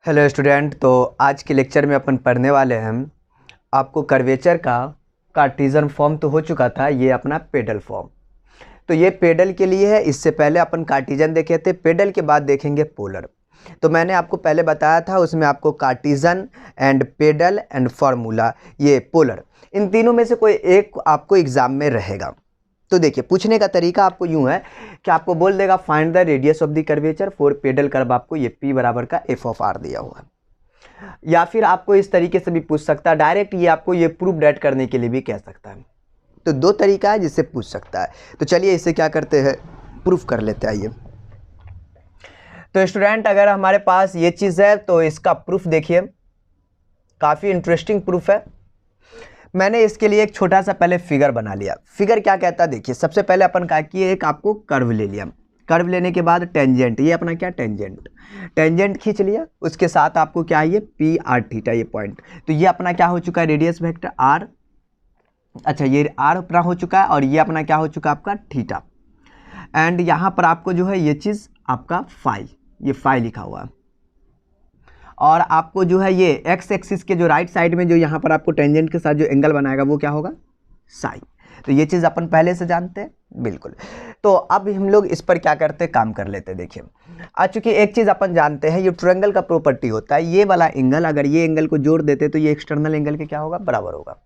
Hello student. तो आज के लेक्चर में अपन पढ़ने वाले हैं आपको कर्वेचर का कार्टेशियन फॉर्म तो हो चुका था, ये अपना पेडल फॉर्म। तो ये पेडल के लिए है, इससे पहले अपन कार्टेशियन देखे थे, पेडल के बाद देखेंगे पोलर। तो मैंने आपको पहले बताया था उसमें आपको Cartesian and pedal and formula, ये पोलर, इन तीनों में से कोई एक आपको एग्जाम में रहेगा। तो देखिए पूछने का तरीका आपको यूं है कि आपको बोल देगा find the radius of the curvature for pedal curve, आपको ये p बराबर का f ऑफ r दिया हुआ है। या फिर आपको इस तरीके से भी पूछ सकता है डायरेक्ट, ये आपको ये प्रूफ डेट करने के लिए भी कह सकता है। तो दो तरीका है जिससे पूछ सकता है। तो चलिए इसे क्या करते हैं, प्रूफ कर लेते हैं। आइए तो स्टूडेंट अगर हमारे पास ये चीज़ है तो इसका प्रूफ देखिए, काफ़ी इंटरेस्टिंग प्रूफ है। मैंने इसके लिए एक छोटा सा पहले फिगर बना लिया। फिगर क्या कहता है देखिए, सबसे पहले अपन क्या किए, एक आपको कर्व ले लिया। कर्व लेने के बाद टेंजेंट, ये अपना क्या टेंजेंट खींच लिया। उसके साथ आपको क्या है, ये पी आर थीटा, ये पॉइंट। तो ये अपना क्या हो चुका है, रेडियस वेक्टर आर। अच्छा ये आर अपना हो चुका है और ये अपना क्या हो चुका है, आपका थीटा। एंड यहाँ पर आपको जो है ये चीज़ आपका फाई, ये फाई लिखा हुआ है। और आपको जो है ये एक्स एक्सिस के जो राइट साइड में जो यहाँ पर आपको टेंजेंट के साथ जो एंगल बनाएगा वो क्या होगा, साई। तो ये चीज़ अपन पहले से जानते हैं, बिल्कुल। तो अब हम लोग इस पर क्या करते हैं, काम कर लेते हैं। देखिए आज चूंकि एक चीज़ अपन जानते हैं, ये ट्रायंगल का प्रॉपर्टी होता है, ये वाला एंगल अगर ये एंगल को जोड़ देते तो ये एक्सटर्नल एंगल के क्या होगा, बराबर होगा।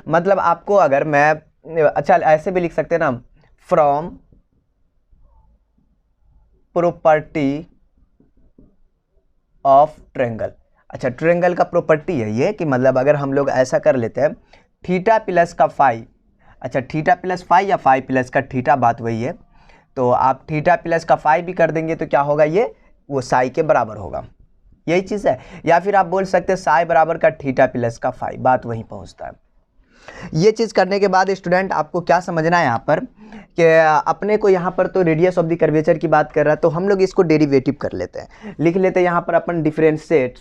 मतलब आपको अगर मैं, अच्छा ऐसे भी लिख सकते हैं ना, फ्रॉम प्रॉपर्टी ऑफ ट्रायंगल। अच्छा ट्रायंगल का प्रॉपर्टी है ये कि मतलब अगर हम लोग ऐसा कर लेते हैं, थीटा प्लस का फाई, अच्छा थीटा प्लस फाई या फाई प्लस का थीटा, बात वही है। तो आप थीटा प्लस का फाई भी कर देंगे तो क्या होगा, ये वो साई के बराबर होगा, यही चीज़ है। या फिर आप बोल सकते हैं साई बराबर का थीटा प्लस का फाई, बात वहीं पहुंचता है। ये चीज़ करने के बाद स्टूडेंट आपको क्या समझना है यहाँ पर कि अपने को यहाँ पर तो रेडियस ऑफ द कर्वेचर की बात कर रहा है, तो हम लोग इसको डेरिवेटिव कर लेते हैं, लिख लेते हैं यहाँ पर अपन differentiate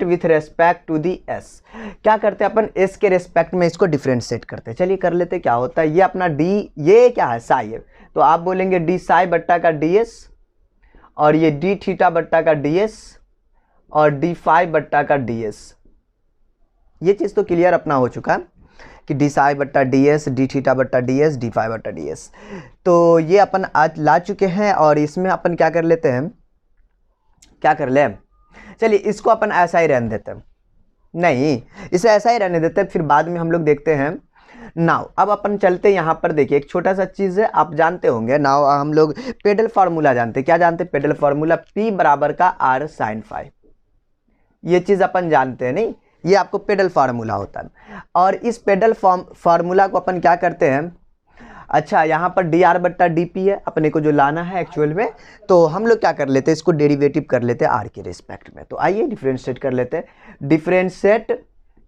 with respect to the s. क्या करते हैं अपन, एस के रेस्पेक्ट में इसको डिफरेंशिएट करते हैं। चलिए कर लेते हैं, क्या होता है, ये अपना डी, ये क्या है, साई है, तो आप बोलेंगे डी साई बट्टा का डी एस, और ये डी थीटा बट्टा का डी एस, और डी फाई बट्टा का डी एस। ये चीज़ तो क्लियर अपना हो चुका है कि डी साई बट्टा डी एस, डी थीटा बट्टा डी एस, डी फाई बट्टा डी एस। तो ये अपन आज ला चुके हैं और इसमें अपन क्या कर लेते हैं, क्या कर ले, चलिए इसको अपन ऐसा ही रहने देते हैं, नहीं इसे ऐसा ही रहने देते हैं, फिर बाद में हम लोग देखते हैं। नाउ अब अपन चलते हैं यहाँ पर, देखिए एक छोटा सा चीज़ है, आप जानते होंगे। नाउ हम लोग पेडल फार्मूला जानते हैं, क्या जानते हैं, पेडल फार्मूला पी बराबर का आर साइन फाई, ये चीज़ अपन जानते हैं, नहीं ये आपको पेडल फार्मूला होता है। और इस पेडल फार्मूला को अपन क्या करते हैं, अच्छा यहाँ पर डी आर बट्टा डी पी है अपने को जो लाना है एक्चुअल में, तो हम लोग क्या कर लेते हैं, इसको डेरिवेटिव कर लेते हैं आर के रिस्पेक्ट में। तो आइए डिफरेंशिएट कर लेते हैं, differentiate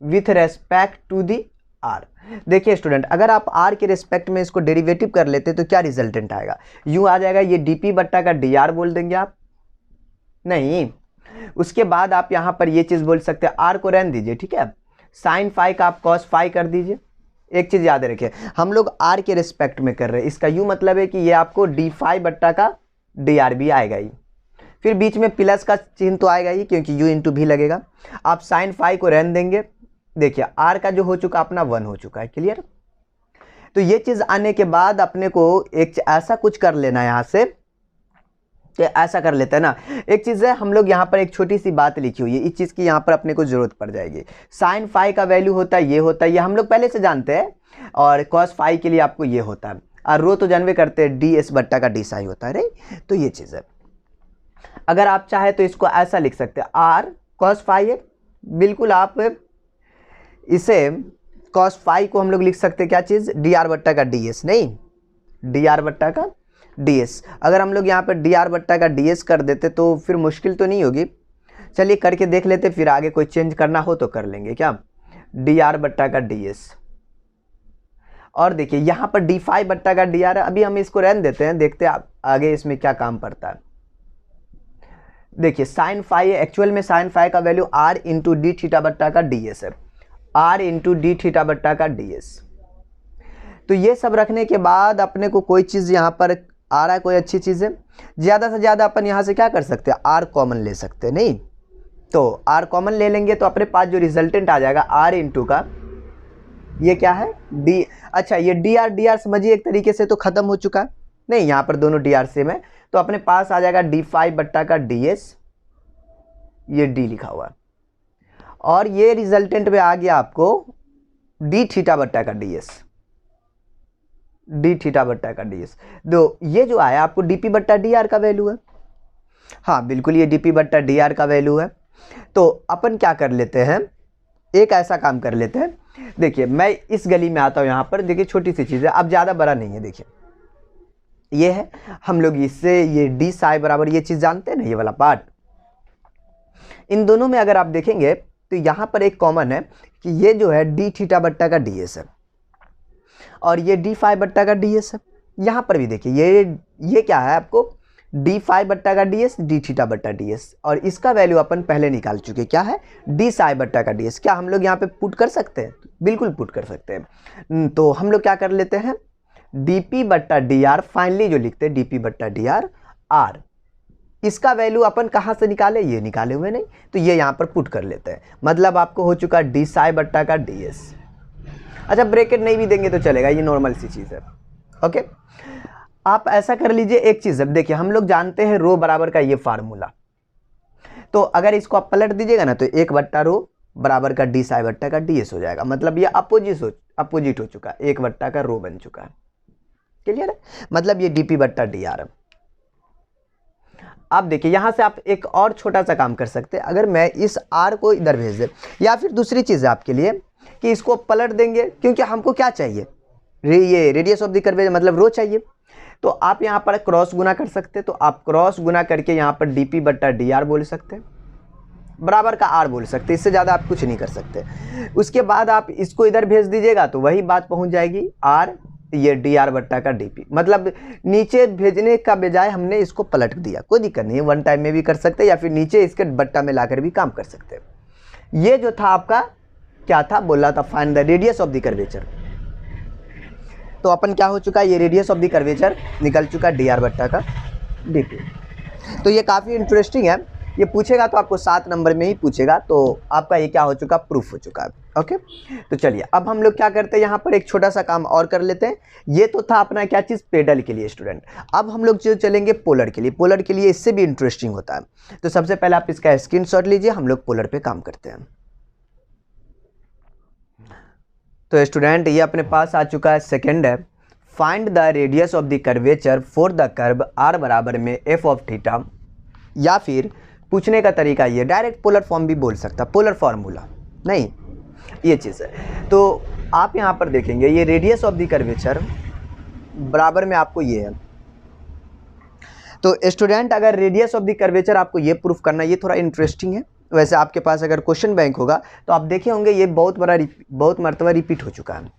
with respect to the R. देखिए स्टूडेंट अगर आप आर के रिस्पेक्ट में इसको डेरिवेटिव कर लेते हैं तो क्या रिजल्टेंट आएगा, यूँ आ जाएगा, ये डी पी बट्टा का डी आर बोल देंगे आप, नहीं उसके बाद आप यहाँ पर ये चीज़ बोल सकते हैं, आर को रहने दीजिए, ठीक है, साइन फाई का आप कॉस फाई कर दीजिए। एक चीज़ याद रखिए, हम लोग आर के रिस्पेक्ट में कर रहे हैं, इसका यूँ मतलब है कि ये आपको डी फाई बट्टा का डी आर भी आएगा ही, फिर बीच में प्लस का चिन्ह तो आएगा ही क्योंकि यू इंटू भी लगेगा। आप साइन फाई को रहने देंगे, देखिए आर का जो हो चुका अपना 1 हो चुका है, क्लियर। तो ये चीज़ आने के बाद अपने को एक ऐसा कुछ कर लेना है यहाँ से, कि ऐसा कर लेते हैं ना, एक चीज़ है, हम लोग यहाँ पर एक छोटी सी बात लिखी हुई है, इस चीज़ की यहाँ पर अपने को जरूरत पड़ जाएगी। साइन फाई का वैल्यू होता है, ये हम लोग पहले से जानते हैं, और कॉस फाई के लिए आपको ये होता है, और रो तो जानवे करते हैं, डी एस बट्टा का डी साई होता है, राइट। तो ये चीज़ है, अगर आप चाहे तो इसको ऐसा लिख सकते हैं, आर कॉस फाई है, बिल्कुल आप इसे कॉस फाई को हम लोग लिख सकते हैं क्या चीज़, डी आर बट्टा का डी एस, नहीं डी आर बट्टा का ds। अगर हम लोग यहाँ पर डी आर बट्टा का ds कर देते तो फिर मुश्किल तो नहीं होगी, चलिए करके देख लेते, फिर आगे कोई चेंज करना हो तो कर लेंगे, क्या डी आर बट्टा का ds। और देखिए यहाँ पर डी फाई बट्टा का डी आर, अभी हम इसको रहने देते हैं, देखते हैं आगे इसमें क्या काम पड़ता है। देखिए साइन फाई एक्चुअल में साइन फाई का value R into D theta बट्टा का डी एस है, आर इंटू डी थीटा बट्टा का डी एस। तो ये सब रखने के बाद अपने को कोई चीज़ यहाँ पर आ रहा है, कोई अच्छी चीज़ है, ज़्यादा से ज़्यादा अपन यहाँ से क्या कर सकते हैं, आर कॉमन ले सकते हैं, नहीं तो आर कॉमन ले लेंगे तो अपने पास जो रिजल्टेंट आ जाएगा आर इंटू का ये क्या है डी। अच्छा ये डी आर समझिए एक तरीके से तो ख़त्म हो चुका है, नहीं यहाँ पर दोनों डी आर सेम है, तो अपने पास आ जाएगा डी फाइव बट्टा का डी एस, ये डी लिखा हुआ है, और ये रिजल्टेंट में आ गया आपको डी थीटा बट्टा का डी एस, डी थीटा बट्टा का डी एस। दो ये जो आया आपको डीपी बट्टा डी आर का वैल्यू है, हाँ बिल्कुल ये डीपी बट्टा डी आर का वैल्यू है। तो अपन क्या कर लेते हैं, एक ऐसा काम कर लेते हैं, देखिए मैं इस गली में आता हूँ यहाँ पर, देखिए छोटी सी चीज़ है, अब ज़्यादा बड़ा नहीं है, देखिए ये है, हम लोग इससे ये डी साई बराबर ये चीज़ जानते हैं ना, ये वाला पार्ट, इन दोनों में अगर आप देखेंगे तो यहाँ पर एक कॉमन है कि ये जो है डी थीटा बट्टा का डी एस है और ये डी फाइव बट्टा का डी एस है। यहाँ पर भी देखिए ये क्या है आपको डी फाइव बट्टा का डी एस, डी थीटा बट्टा डी एस, और इसका वैल्यू अपन पहले निकाल चुके, क्या है डी साई बट्टा का डी एस। क्या हम लोग यहाँ पे पुट कर सकते हैं, बिल्कुल पुट कर सकते हैं। तो हम लोग क्या कर लेते हैं डीपी बट्टा डी आर, फाइनली जो लिखते हैं डीपी बट्टा डी आर आर, इसका वैल्यू अपन कहाँ से निकाले, ये निकाले हुए नहीं, तो ये यहाँ पर पुट कर लेते हैं, मतलब आपको हो चुका डी साई बट्टा का डी एस। अच्छा ब्रैकेट नहीं भी देंगे तो चलेगा, ये नॉर्मल सी चीज़ है, ओके। आप ऐसा कर लीजिए एक चीज़, अब देखिए हम लोग जानते हैं रो बराबर का ये फार्मूला, तो अगर इसको आप पलट दीजिएगा ना तो एक बट्टा रो बराबर का डी साई बट्टा का डी एस हो जाएगा, मतलब ये अपोजिट हो चुका है, एक बट्टा का रो बन चुका है, क्लियर है, मतलब ये डीपी बट्टा डी आर है। आप देखिए यहाँ से आप एक और छोटा सा काम कर सकते हैं, अगर मैं इस आर को इधर भेज दे, या फिर दूसरी चीज़ है आपके लिए कि इसको पलट देंगे, क्योंकि हमको क्या चाहिए ये रेडियस ऑफ द कर्व मतलब रो चाहिए, तो आप यहाँ पर क्रॉस गुना कर सकते हैं, तो आप क्रॉस गुना करके यहाँ पर डीपी बट्टा डी आर बोल सकते हैं, बराबर का आर बोल सकते हैं, इससे ज़्यादा आप कुछ नहीं कर सकते। उसके बाद आप इसको इधर भेज दीजिएगा तो वही बात पहुँच जाएगी आर ये डी आर बट्टा का डीपी, मतलब नीचे भेजने का बजाय हमने इसको पलट दिया, कोई दिक्कत नहीं है, वन टाइम में भी कर सकते हैं या फिर नीचे इसके बट्टा में लाकर भी काम कर सकते हैं। ये जो था आपका क्या था, बोला था find the radius of the curvature, तो अपन क्या हो चुका है, ये रेडियस ऑफ द कर्वेचर निकल चुका डी आर बट्टा का डीपी। तो ये काफ़ी इंटरेस्टिंग है, ये पूछेगा तो आपको 7 नंबर में ही पूछेगा, तो आपका ये क्या हो चुका, प्रूफ हो चुका है, ओके। तो चलिए अब हम लोग क्या करते हैं, यहाँ पर एक छोटा सा काम और कर लेते हैं। ये तो था अपना क्या चीज़, पेडल के लिए स्टूडेंट, अब हम लोग जो चलेंगे पोलर के लिए, पोलर के लिए इससे भी इंटरेस्टिंग होता है। तो सबसे पहले आप इसका स्क्रीनशॉट लीजिए, हम लोग पोलर पे काम करते हैं। तो स्टूडेंट ये अपने पास आ चुका है, सेकेंड है find the radius of the curvature for the curve R बराबर में एफ ऑफ थीटा, या फिर पूछने का तरीका ये डायरेक्ट पोलर फॉर्म भी बोल सकता, पोलर फार्मूला नहीं, ये चीज़ है। तो आप यहाँ पर देखेंगे ये रेडियस ऑफ द कर्वेचर बराबर में आपको ये है, तो स्टूडेंट अगर रेडियस ऑफ द कर्वेचर आपको ये प्रूफ करना, ये थोड़ा इंटरेस्टिंग है। वैसे आपके पास अगर क्वेश्चन बैंक होगा तो आप देखे होंगे ये बहुत मरतबा रिपीट हो चुका है,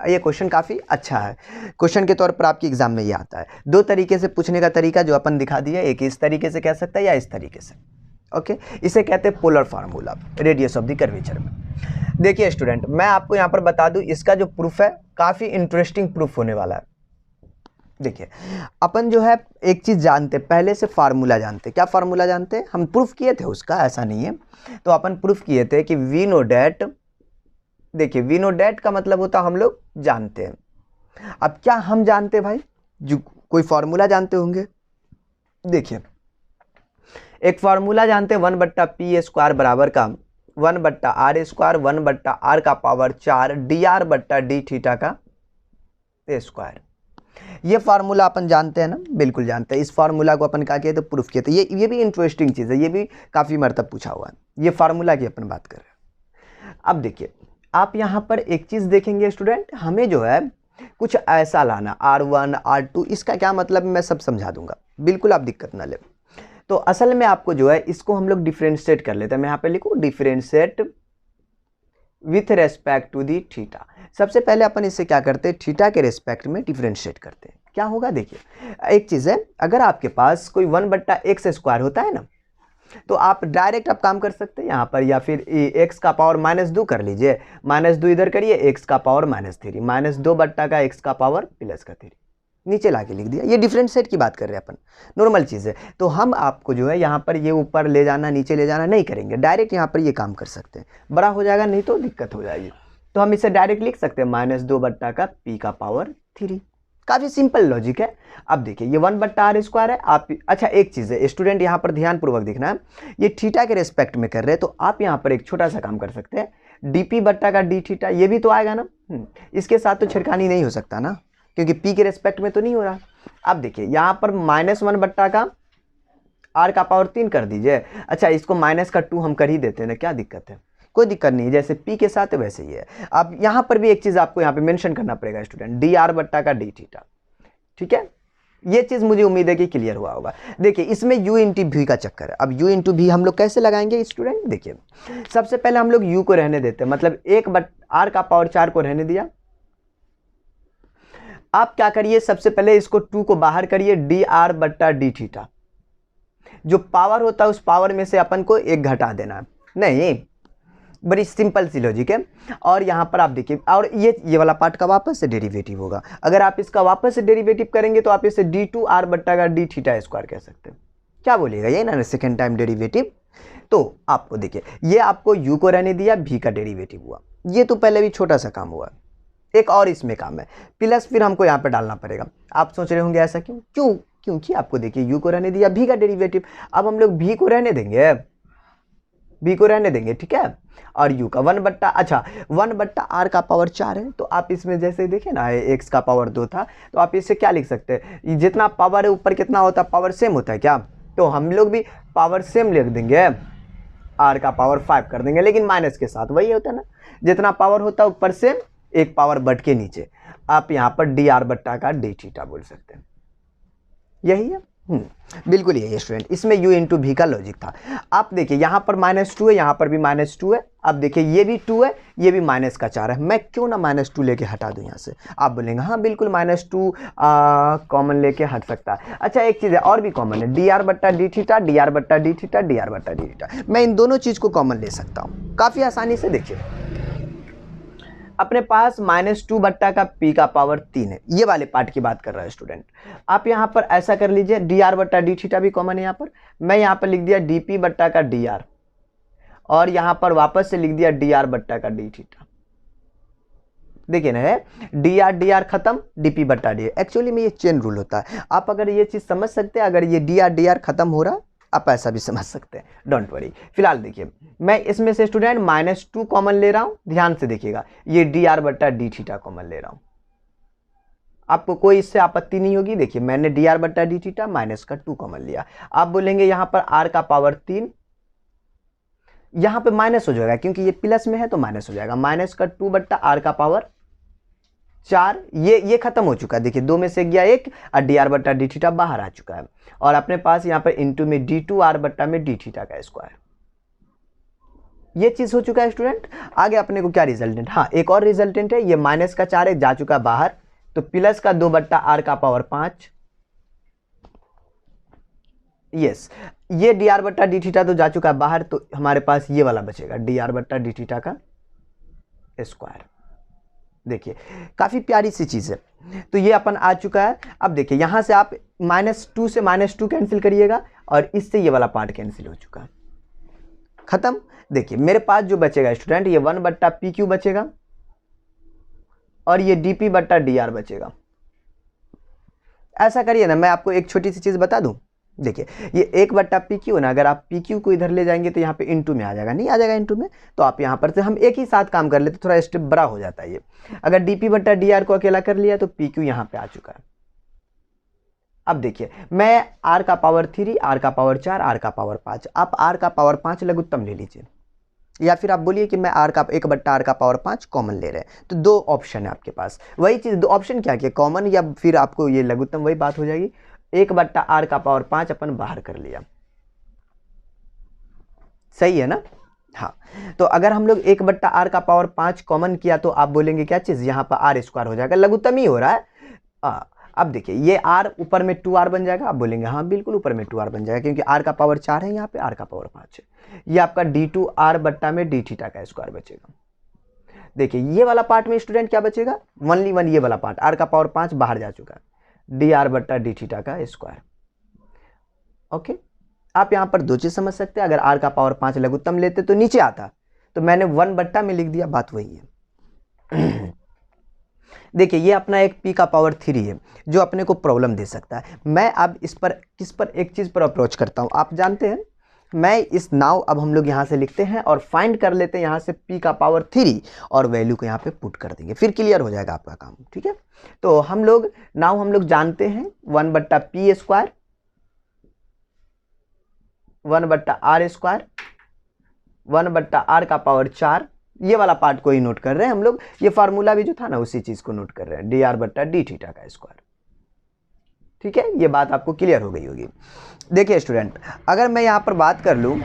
ये क्वेश्चन काफ़ी अच्छा है, क्वेश्चन के तौर पर आपकी एग्जाम में ये आता है। 2 तरीके से पूछने का तरीका जो अपन दिखा दिया, एक इस तरीके से कह सकता है या इस तरीके से, ओके। इसे कहते हैं polar formula radius of the curvature में। देखिए स्टूडेंट मैं आपको यहाँ पर बता दूँ, इसका जो प्रूफ है काफ़ी इंटरेस्टिंग प्रूफ होने वाला है। देखिए अपन जो है एक चीज़ जानते, पहले से फार्मूला जानते, क्या फार्मूला जानते, हम प्रूफ किए थे उसका, ऐसा नहीं है, तो अपन प्रूफ किए थे कि वी नो डैट, देखिए वी नो डैट का मतलब होता हम लोग जानते हैं। अब क्या हम जानते भाई, जो कोई फार्मूला जानते होंगे, देखिए एक फार्मूला जानते हैं 1/p² बराबर का 1/r², 1/r का पावर 4 dr बट्टा डी थीटा का स्क्वायर। ये फार्मूला अपन जानते हैं ना, बिल्कुल जानते हैं। इस फार्मूला को अपन क्या किए थे, प्रूफ किए थे। ये भी इंटरेस्टिंग चीज़ है, ये भी काफ़ी मरतब पूछा हुआ है, ये फार्मूला की अपन बात कर रहे हैं। अब देखिए आप यहाँ पर एक चीज़ देखेंगे स्टूडेंट, हमें जो है कुछ ऐसा लाना R1 R2, इसका क्या मतलब मैं सब समझा दूंगा, बिल्कुल आप दिक्कत ना ले। तो असल में आपको जो है इसको हम लोग डिफ्रेंशिएट कर लेते हैं। मैं यहाँ पे लिखूँ differentiate with respect to the theta. सबसे पहले अपन इससे क्या करते हैं, थीटा के रेस्पेक्ट में डिफ्रेंशिएट करते हैं। क्या होगा देखिए एक चीज़ है, अगर आपके पास कोई 1/x² होता है ना, तो आप डायरेक्ट आप काम कर सकते हैं यहाँ पर, या फिर x का पावर -2 कर लीजिए, -2 इधर करिए, x का पावर -3, -2 बट्टा का x का पावर +3, नीचे ला के लिख दिया। ये डिफरेंशिएट की बात कर रहे हैं अपन, नॉर्मल चीज़ है। तो हम आपको जो है यहाँ पर ये ऊपर ले जाना नीचे ले जाना नहीं करेंगे, डायरेक्ट यहाँ पर ये काम कर सकते हैं। बड़ा हो जाएगा नहीं तो दिक्कत हो जाएगी। तो हम इसे डायरेक्ट लिख सकते हैं -2 बट्टा का p का पावर 3। काफ़ी सिंपल लॉजिक है। अब देखिए ये 1/r² है। आप अच्छा एक चीज़ है स्टूडेंट, यहाँ पर ध्यानपूर्वक देखना है, ये थीटा के रेस्पेक्ट में कर रहे हैं, तो आप यहाँ पर एक छोटा सा काम कर सकते हैं, dp बट्टा का d थीटा, ये भी तो आएगा ना। इसके साथ तो छिड़कानी नहीं हो सकता ना, क्योंकि p के रेस्पेक्ट में तो नहीं हो रहा। अब देखिए यहाँ पर -1 बट्टा का r का पावर 3 कर दीजिए। अच्छा इसको -2 हम कर ही देते हैं ना, क्या दिक्कत है, कोई दिक्कत नहीं है, जैसे p के साथ है वैसे ही है। अब यहाँ पर भी एक चीज़ आपको यहाँ पे मेंशन करना पड़ेगा स्टूडेंट, dr बट्टा का d थीटा, ठीक है। ये चीज़ मुझे उम्मीद है कि क्लियर हुआ होगा। देखिए इसमें u इंटू v का चक्कर है। अब u इंटू v हम लोग कैसे लगाएंगे स्टूडेंट, देखिए सबसे पहले हम लोग u को रहने देते हैं, मतलब r का पावर 4 को रहने दिया। आप क्या करिए, सबसे पहले इसको 2 को बाहर करिए, dr बट्टा d थीटा, जो पावर होता है उस पावर में से अपन को 1 घटा देना है। नहीं, बड़ी सिंपल सी लॉजिक है। और यहाँ पर आप देखिए, और ये वाला पार्ट का वापस से डेरिवेटिव होगा। अगर आप इसका वापस से डेरिवेटिव करेंगे तो आप इसे d2r बट्टा का d थीटा स्क्वायर कह सकते हैं। क्या बोलिएगा, ये ना सेकेंड टाइम डेरिवेटिव। तो आपको देखिए ये आपको u को रहने दिया, v का डेरिवेटिव हुआ, ये तो पहले भी छोटा सा काम हुआ। एक और इसमें काम है, प्लस फिर हमको यहाँ पर डालना पड़ेगा। आप सोच रहे होंगे ऐसा क्यों, क्योंकि आपको देखिए u को रहने दिया, v का डेरिवेटिव। अब हम लोग v को रहने देंगे, ठीक है। और u का 1/r का पावर 4 है। तो आप इसमें जैसे देखें ना, x का पावर 2 था, तो आप इससे क्या लिख सकते हैं, जितना पावर है ऊपर कितना होता है, पावर सेम होता है क्या, तो हम लोग भी पावर सेम लिख देंगे, r का पावर 5 कर देंगे, लेकिन माइनस के साथ। वही होता है ना, जितना पावर होता है ऊपर सेम, एक पावर बढ़ के नीचे। आप यहाँ पर dr बट्टा का d थीटा बोल सकते हैं, यही है। बिल्कुल यही है स्टूडेंट, इसमें u इंटू v का लॉजिक था। आप देखिए यहाँ पर -2 है, यहाँ पर भी -2 है। अब देखिए ये भी 2 है, ये भी -4 है। मैं क्यों ना -2 लेके हटा दूं यहाँ से, आप बोलेंगे हाँ बिल्कुल -2 कॉमन लेके हट सकता है। अच्छा एक चीज़ है और भी कॉमन है, dr बट्टा d थीटा, dr बट्टा d थीटा, dr बट्टा d थीटा। मैं इन दोनों चीज़ को कॉमन ले सकता हूँ काफ़ी आसानी से। देखिए अपने पास -2 बट्टा का p का पावर 3 है, ये वाले पार्ट की बात कर रहा है स्टूडेंट। आप यहाँ पर ऐसा कर लीजिए, dr बट्टा d थीटा भी कॉमन है यहाँ पर। मैं यहाँ पर लिख दिया dp बट्टा का dr, और यहाँ पर वापस से लिख दिया dr बट्टा का d थीटा। देखिए ना है, dr खत्म, dp बट्टा d। एक्चुअली में ये चेन रूल होता है। आप अगर ये चीज़ समझ सकते हैं, अगर ये dr खत्म हो रहा, आप ऐसा भी समझ सकते हैं, डोंट वरी। फिलहाल देखिए मैं इसमें से स्टूडेंट -2 कॉमन ले रहा हूं, ध्यान से देखिएगा, ये dr बट्टा d थीटा कॉमन ले रहा हूं, आपको कोई इससे आपत्ति नहीं होगी। देखिए मैंने dr बट्टा d थीटा -2 कॉमन लिया। आप बोलेंगे यहाँ पर r का पावर 3, यहाँ पे माइनस हो जाएगा क्योंकि ये प्लस में है तो माइनस हो जाएगा, -2 बट्टा r का पावर 4। ये खत्म हो चुका है, देखिए 2 में से गया 1, और dr बट्टा d थीटा बाहर आ चुका है। और अपने पास यहाँ पर इंटू में d2r बट्टा में d थीटा का स्क्वायर, ये चीज हो चुका है स्टूडेंट। आगे अपने को क्या रिजल्टेंट, हाँ एक और रिजल्टेंट है, ये -4 है जा चुका बाहर, तो प्लस का 2 बट्टा r का पावर 5। यस, ये dr बट्टा d थीटा तो जा चुका है बाहर, तो हमारे पास ये वाला बचेगा dr बट्टा d थीटा का स्क्वायर। देखिए काफ़ी प्यारी सी चीज़ है। तो ये अपन आ चुका है। अब देखिए यहाँ से आप -2 से -2 कैंसिल करिएगा, और इससे ये वाला पार्ट कैंसिल हो चुका है, खत्म। देखिए मेरे पास जो बचेगा स्टूडेंट, ये 1 बट्टा पी क्यू बचेगा, और ये डी पी बट्टा डी आर बचेगा। ऐसा करिए ना, मैं आपको एक छोटी सी चीज़ बता दूं। देखिए ये 1 बट्टा पी क्यू ना, अगर आप पी क्यू को इधर ले जाएंगे तो यहाँ पे इंटू में आ जाएगा, नहीं आ जाएगा इंटू में, तो आप यहाँ पर से हम एक ही साथ काम कर लेते, थोड़ा स्टेप बड़ा हो जाता है ये। अगर डी पी बट्टा डी आर को अकेला कर लिया तो पी क्यू यहाँ पे आ चुका है। अब देखिए मैं r का पावर 3, r का पावर 4, r का पावर 5, आप r का पावर 5 लघुत्तम ले लीजिए, या फिर आप बोलिए कि मैं r का 1 बट्टा r का पावर 5 कॉमन ले रहे हैं। तो दो ऑप्शन है आपके पास, वही चीज़, दो ऑप्शन क्या किया, कॉमन या फिर आपको ये लघुत्तम, वही बात हो जाएगी। 1 बट्टा r का पावर 5 अपन बाहर कर लिया, सही है ना। हाँ, तो अगर हम लोग 1 बट्टा r का पावर 5 कॉमन किया तो आप बोलेंगे क्या चीज़, यहाँ पर r स्क्वायर हो जाएगा, लघुत्तम ही हो रहा है। अब देखिए ये r ऊपर में 2r बन जाएगा, आप बोलेंगे हाँ बिल्कुल ऊपर में 2r बन जाएगा, क्योंकि r का पावर 4 है, यहाँ पे r का पावर 5 है। ये आपका d2r बट्टा में d थीटा का स्क्वायर बचेगा। देखिए ये वाला पार्ट में स्टूडेंट क्या बचेगा, 1 ये वाला पार्ट, r का पावर 5 बाहर जा चुका है, डी आर बट्टा डी थीटा का स्क्वायर। ओके, आप यहाँ पर दो चीज़ समझ सकते हैं, अगर आर का पावर 5 लघुत्तम लेते तो नीचे आता, तो मैंने 1 बट्टा में लिख दिया, बात वही है। देखिए ये अपना एक पी का पावर 3 है जो अपने को प्रॉब्लम दे सकता है। मैं अब इस पर किस पर एक चीज़ पर अप्रोच करता हूँ, आप जानते हैं, मैं इस नाउ अब हम लोग यहाँ से लिखते हैं और फाइंड कर लेते हैं यहाँ से पी का पावर 3 और वैल्यू को यहाँ पे पुट कर देंगे, फिर क्लियर हो जाएगा आपका काम। ठीक है, तो हम लोग नाउ हम लोग जानते हैं 1 बट्टा पी स्क्वायर, 1 बट्टा आर स्क्वायर, 1 बट्टा आर का पावर 4, ये वाला पार्ट को ही नोट कर रहे हैं हम लोग, ये फार्मूला भी जो था ना उसी चीज़ को नोट कर रहे हैं, डी आर बट्टा डी थीटा का स्क्वायर। ठीक है, ये बात आपको क्लियर हो गई होगी। देखिए स्टूडेंट, अगर मैं यहाँ पर बात कर लूँ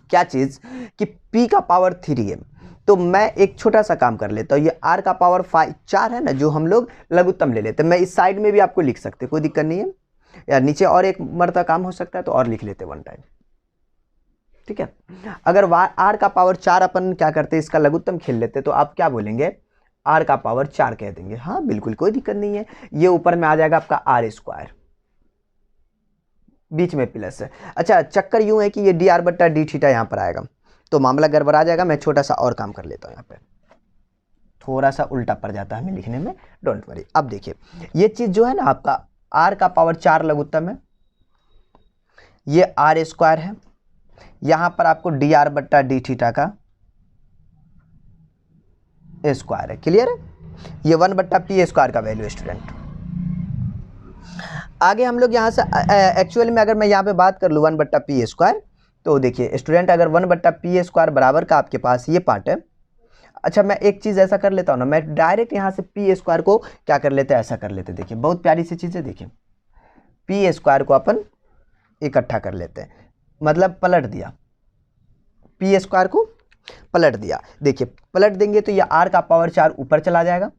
क्या चीज़ कि p का पावर 3 है, तो मैं एक छोटा सा काम कर लेता हूँ, ये r का पावर 4 है ना जो हम लोग लघुत्तम ले लेते हैं, मैं इस साइड में भी आपको लिख सकते, कोई दिक्कत नहीं है, या नीचे और एक मरता काम हो सकता है तो और लिख लेते 1 टाइम। ठीक है, अगर r का पावर 4 अपन क्या करते हैं, इसका लघुत्तम खेल लेते तो आप क्या बोलेंगे, r का पावर 4 कह देंगे, हाँ बिल्कुल कोई दिक्कत नहीं है, ये ऊपर में आ जाएगा आपका आर स्क्वायर, बीच में प्लस है। अच्छा, चक्कर यूं है कि ये डी आर बट्टा डी थीटा यहाँ पर आएगा तो मामला गड़बड़ा जाएगा, मैं छोटा सा और काम कर लेता हूँ, यहाँ पे थोड़ा सा उल्टा पड़ जाता है हमें लिखने में, डोंट वरी। अब देखिए ये चीज़ जो है ना आपका r का पावर 4 लघुत्तम है, ये आर स्क्वायर है, यहाँ पर आपको डी आर बट्टा डी थीटा का स्क्वायर है, क्लियर है, ये 1 बट्टा पी स्क्वायर का वैल्यू स्टूडेंट। आगे हम लोग यहाँ से एक्चुअली में अगर मैं यहाँ पे बात कर लूँ 1 बट्टा पी स्क्वायर, तो देखिए स्टूडेंट अगर 1 बट्टा पी स्क्वायर बराबर का आपके पास ये पार्ट है। अच्छा, मैं एक चीज़ ऐसा कर लेता हूँ ना, मैं डायरेक्ट यहाँ से पी स्क्वायर को क्या कर लेते हैं, ऐसा कर लेते हैं, देखिए बहुत प्यारी सी चीज़ है, देखिए पी स्क्वायर को अपन इकट्ठा कर लेते हैं, मतलब पलट दिया, पी स्क्वायर को पलट दिया, देखिए पलट देंगे तो ये आर का पावर 4 ऊपर चला जाएगा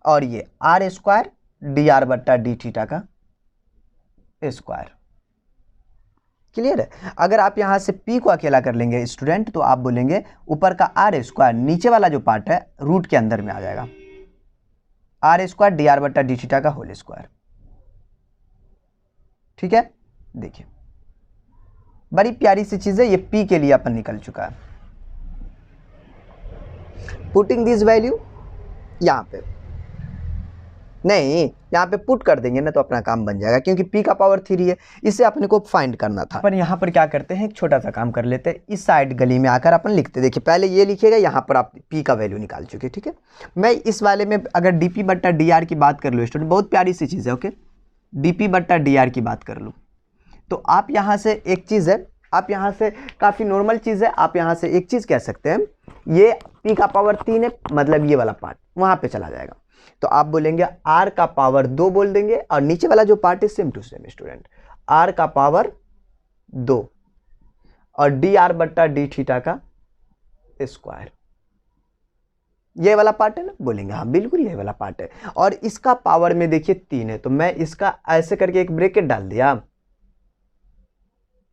और ये आर स्क्वायर डी आर बट्टा डी थीटा का स्क्वायर, क्लियर है। अगर आप यहाँ से p को अकेला कर लेंगे स्टूडेंट तो आप बोलेंगे ऊपर का आर स्क्वायर, नीचे वाला जो पार्ट है रूट के अंदर में आ जाएगा, आर स्क्वायर डी आर बट्टा डी थीटा का होल स्क्वायर। ठीक है, देखिए बड़ी प्यारी सी चीज़ है, ये p के लिए अपन निकल चुका है। पुटिंग दिस वैल्यू यहाँ पे नहीं, यहाँ पे पुट कर देंगे ना तो अपना काम बन जाएगा, क्योंकि p का पावर 3 है, इसे अपने को फाइंड करना था। पर यहाँ पर क्या करते हैं, एक छोटा सा काम कर लेते हैं, इस साइड गली में आकर अपन लिखते, देखिए पहले ये लिखिएगा, यहाँ पर आप p का वैल्यू निकाल चुके। ठीक है, मैं इस वाले में अगर dp बट्टा डी की बात कर लूँ स्टूडेंट, बहुत प्यारी सी चीज़ है, ओके, dp बट्टा डी की बात कर लूँ तो आप यहाँ से एक चीज़ है, आप यहाँ से काफ़ी नॉर्मल चीज़ है, आप यहाँ से एक चीज़ कह सकते हैं, ये p का पावर 3 है, मतलब ये वाला पार्ट वहाँ पे चला जाएगा, तो आप बोलेंगे r का पावर 2 बोल देंगे, और नीचे वाला जो पार्ट है same to same student, r का पावर 2 और डी आर बट्टा डी थीटा का स्क्वायर, ये वाला पार्ट है ना, बोलेंगे हाँ बिल्कुल ये वाला पार्ट है, और इसका पावर में देखिए 3 है, तो मैं इसका ऐसे करके एक ब्रैकेट डाल दिया,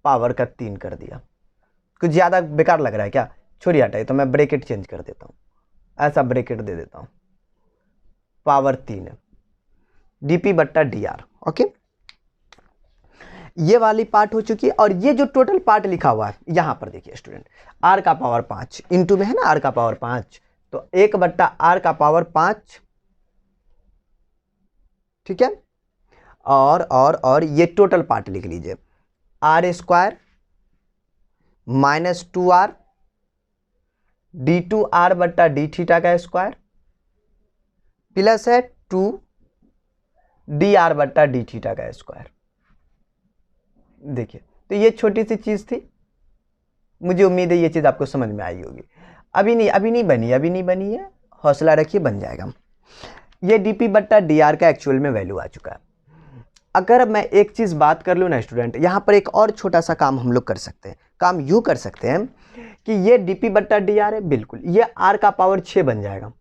पावर का 3 कर दिया, कुछ ज़्यादा बेकार लग रहा है क्या, छोड़िए हटाइए, तो मैं ब्रैकेट चेंज कर देता हूँ, ऐसा ब्रैकेट दे देता हूँ, पावर 3 है, डीपी बट्टा डी आर। ओके, ये वाली पार्ट हो चुकी है, और ये जो टोटल पार्ट लिखा हुआ है यहाँ पर देखिए स्टूडेंट, आर का पावर 5 इंटू में है ना, आर का पावर 5, तो 1 बट्टा आर का पावर 5। ठीक है, और ये टोटल पार्ट लिख लीजिए, are square minus 2r D 2r बट्टा डी थीटा का स्क्वायर प्लस है 2 डी आर बट्टा डी थीटा का स्क्वायर। देखिए तो ये छोटी सी चीज़ थी, मुझे उम्मीद है ये चीज़ आपको समझ में आई होगी। अभी नहीं बनी है, हौसला रखिए, बन जाएगा। ये डीपी बट्टा डी आर का एक्चुअल में वैल्यू आ चुका है। अगर मैं एक चीज़ बात कर लूँ ना स्टूडेंट, यहाँ पर एक और छोटा सा काम हम लोग कर सकते हैं, काम यूँ कर सकते हैं कि ये डीपी बट्टा डी आर है, बिल्कुल ये आर का पावर 6 बन जाएगा।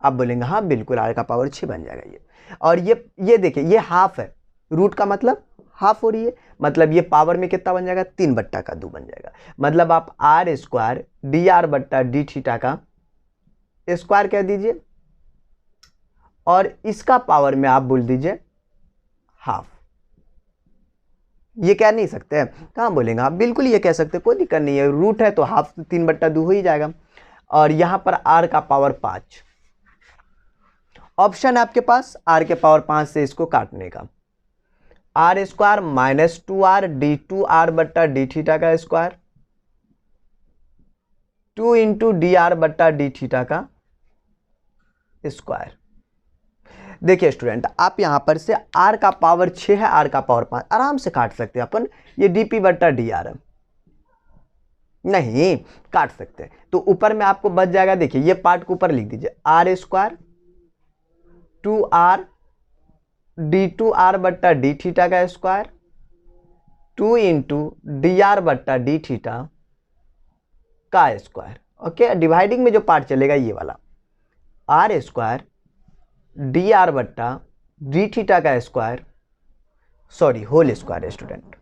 आप बोलेंगे हाँ बिल्कुल आर का पावर 6 बन जाएगा ये, और ये देखिए ये हाफ है, रूट का मतलब हाफ हो रही है, मतलब ये पावर में कितना बन जाएगा, 3 बट्टा का 2 बन जाएगा, मतलब आप आर स्क्वायर डी आर बट्टा डी थीटा का स्क्वायर कह दीजिए, और इसका पावर में आप बोल दीजिए हाफ। ये कह नहीं सकते हैं, कहाँ बोलेंगे आप, बिल्कुल ये कह सकते हैं, कोई दिक्कत नहीं है। रूट है तो हाफ 3/2 हो ही जाएगा। और यहां पर r का पावर 5, ऑप्शन है आपके पास r के पावर 5 से इसको काटने का। r square minus 2r d2r बट्टा डी थीटा का स्क्वायर 2 इंटू डी आर बट्टा डी थीटा का स्क्वायर। देखिए स्टूडेंट, आप यहां पर से r का पावर 6 है, r का पावर 5 आराम से काट सकते हैं अपन। ये dp बट्टा डी आर नहीं काट सकते, तो ऊपर में आपको बच जाएगा। देखिए ये पार्ट को ऊपर लिख दीजिए, r स्क्वायर 2r d2r बट्टा डी थीटा का स्क्वायर 2 इंटू डी आर बट्टा डी थीटा का स्क्वायर। ओके, डिवाइडिंग में जो पार्ट चलेगा ये वाला, r स्क्वायर डी आर बट्टा डी थीटा का स्क्वायर, सॉरी होल स्क्वायर है स्टूडेंट,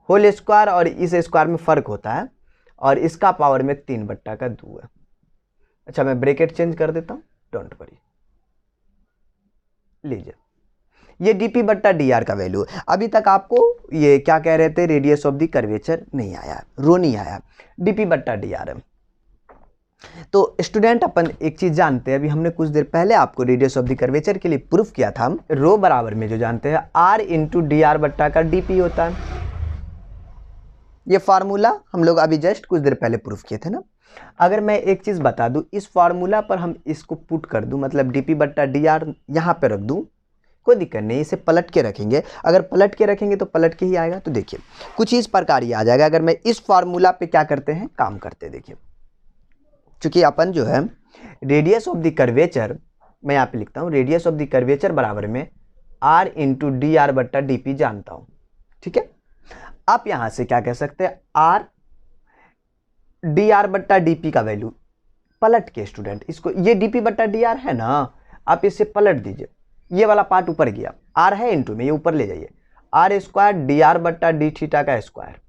होल स्क्वायर और इस स्क्वायर में फर्क होता है, और इसका पावर में 3/2 है। अच्छा मैं ब्रैकेट चेंज कर देता हूं, डोंट वरी। लीजिए ये dp बट्टा डी आर का वैल्यू। अभी तक आपको ये क्या कह रहे थे, रेडियस ऑफ द कर्वेचर नहीं आया, रो नहीं आया, dp बट्टा डी आर है। तो स्टूडेंट अपन एक चीज जानते हैं, अभी हमने कुछ देर पहले आपको रेडियस ऑफ द कर्वेचर के लिए प्रूफ किया था, रो बराबर में जो जानते हैं r इंटू डी आर बट्टा का dp होता है। ये फार्मूला हम लोग अभी जस्ट कुछ देर पहले प्रूफ किए थे ना। अगर मैं एक चीज बता दूं, इस फार्मूला पर हम इसको पुट कर दूं, मतलब dp बट्टा डी आर यहां पे रख दूं, कोई दिक्कत नहीं, इसे पलट के रखेंगे। अगर पलट के रखेंगे तो पलट के ही आएगा। तो देखिए कुछ इस प्रकार ही आ जाएगा। अगर मैं इस फार्मूला पे क्या करते हैं, काम करते हैं। देखिए चूंकि अपन जो है रेडियस ऑफ द कर्वेचर, मैं यहाँ पे लिखता हूँ रेडियस ऑफ द कर्वेचर बराबर में r इंटू डी आर बट्टा डी पी जानता हूँ, ठीक है। आप यहां से क्या कह सकते हैं, r डी आर बट्टा डी पी का वैल्यू पलट के स्टूडेंट इसको, ये dp बट्टा डी आर है ना, आप इसे पलट दीजिए। ये वाला पार्ट ऊपर गया, r है इंटू में, ये ऊपर ले जाइए, r स्क्वायर डी आर बट्टा डी थीटा का स्क्वायर।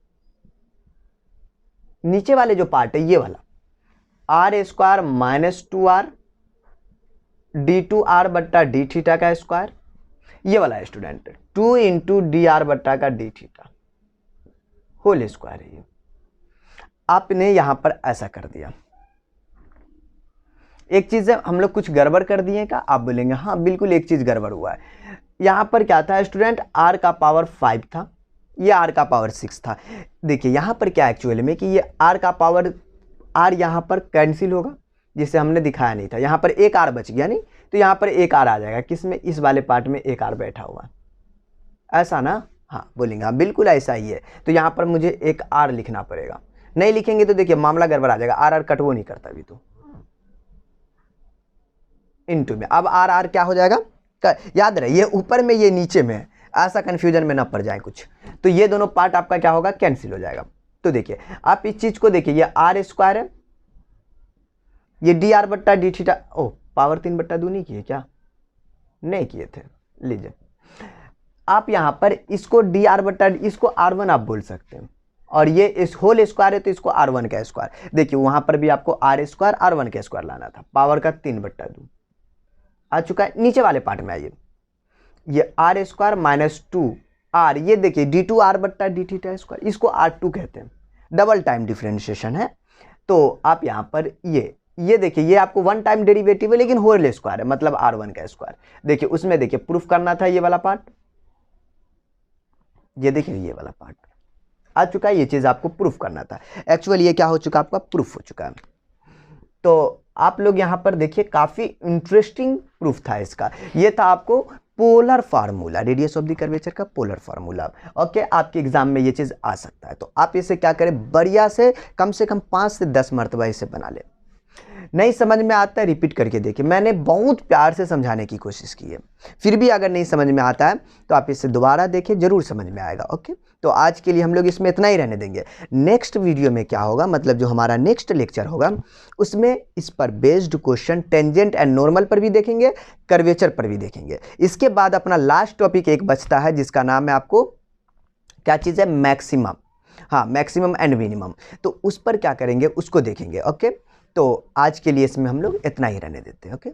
नीचे वाले जो पार्ट है ये वाला r square minus 2r d2r बट्टा डी थीटा का स्क्वायर, ये वाला है स्टूडेंट 2 इंटू डी आर बट्टा का डी थीटा होल स्क्वायर है। ये आपने यहां पर ऐसा कर दिया। एक चीज है, हम लोग कुछ गड़बड़ कर दिए का, आप बोलेंगे हाँ बिल्कुल एक चीज गड़बड़ हुआ है। यहां पर क्या था स्टूडेंट, r का पावर 5 था, ये r का पावर 6 था। देखिए यहां पर क्या एक्चुअली में कि ये r का पावर, r यहां पर कैंसिल होगा, जिसे हमने दिखाया नहीं था। यहां पर एक r बच गया नहीं, तो यहां पर एक r आ जाएगा, किसमें, इस वाले पार्ट में एक r बैठा हुआ, ऐसा ना, हाँ बोलेंगे हाँ बिल्कुल ऐसा ही है। तो यहां पर मुझे एक r लिखना पड़ेगा, नहीं लिखेंगे तो देखिए मामला गड़बड़ आ जाएगा। r कट वो नहीं करता अभी, तो इनटू में अब r क्या हो जाएगा, याद रहे ये ऊपर में ये नीचे में, ऐसा कंफ्यूजन में ना पड़ जाए कुछ। तो ये दोनों पार्ट आपका क्या होगा, कैंसिल हो जाएगा। तो देखिए आप इस चीज को देखिए, ये r स्क्वायर है, ये डी आर बट्टा डी थीटा, ओ पावर 3/2 नहीं किए क्या, नहीं किए थे। लीजिए आप यहां पर इसको डी आर बट्टा, इसको r1 आप बोल सकते हैं, और ये इस होल स्क्वायर है तो इसको r1 का स्क्वायर। देखिए वहां पर भी आपको r स्क्वायर r1 का स्क्वायर लाना था, पावर का 3/2 आ चुका है। नीचे वाले पार्ट में आइए, ये r स्क्वायर माइनस 2r, ये देखिए d2r बट्टा डी थीटा स्क्वायर, इसको r2 कहते हैं, डबल टाइम डिफरेंशिएशन है। तो आप यहां पर ये देखिए, ये आपको वन टाइम डेरिवेटिव है लेकिन होल स्क्वायर है, मतलब r1 का स्क्वायर। देखिए उसमें देखिए प्रूफ करना था ये वाला पार्ट, ये देखिए ये वाला पार्ट आ चुका है, ये चीज आपको प्रूफ करना था। एक्चुअली ये क्या हो चुका, आपका प्रूफ हो चुका है। तो आप लोग यहां पर देखिए काफी इंटरेस्टिंग प्रूफ था इसका, ये था आपको polar formula, radius of the curvature का पोलर फार्मूला। ओके, आपके एग्जाम में ये चीज आ सकता है, तो आप इसे क्या करें, बढ़िया से कम 5 से 10 मरतबा इसे बना ले। नहीं समझ में आता है रिपीट करके देखिए, मैंने बहुत प्यार से समझाने की कोशिश की है, फिर भी अगर नहीं समझ में आता है तो आप इसे दोबारा देखिए, जरूर समझ में आएगा। ओके, तो आज के लिए हम लोग इसमें इतना ही रहने देंगे। नेक्स्ट वीडियो में क्या होगा, मतलब जो हमारा नेक्स्ट लेक्चर होगा उसमें इस पर based question tangent and normal पर भी देखेंगे, कर्वेचर पर भी देखेंगे। इसके बाद अपना लास्ट टॉपिक एक बचता है जिसका नाम है, आपको क्या चीज़ है, मैक्सिमम, हाँ मैक्सिमम एंड मिनिमम। तो उस पर क्या करेंगे उसको देखेंगे। ओके, तो आज के लिए इसमें हम लोग इतना ही रहने देते हैं। ओके।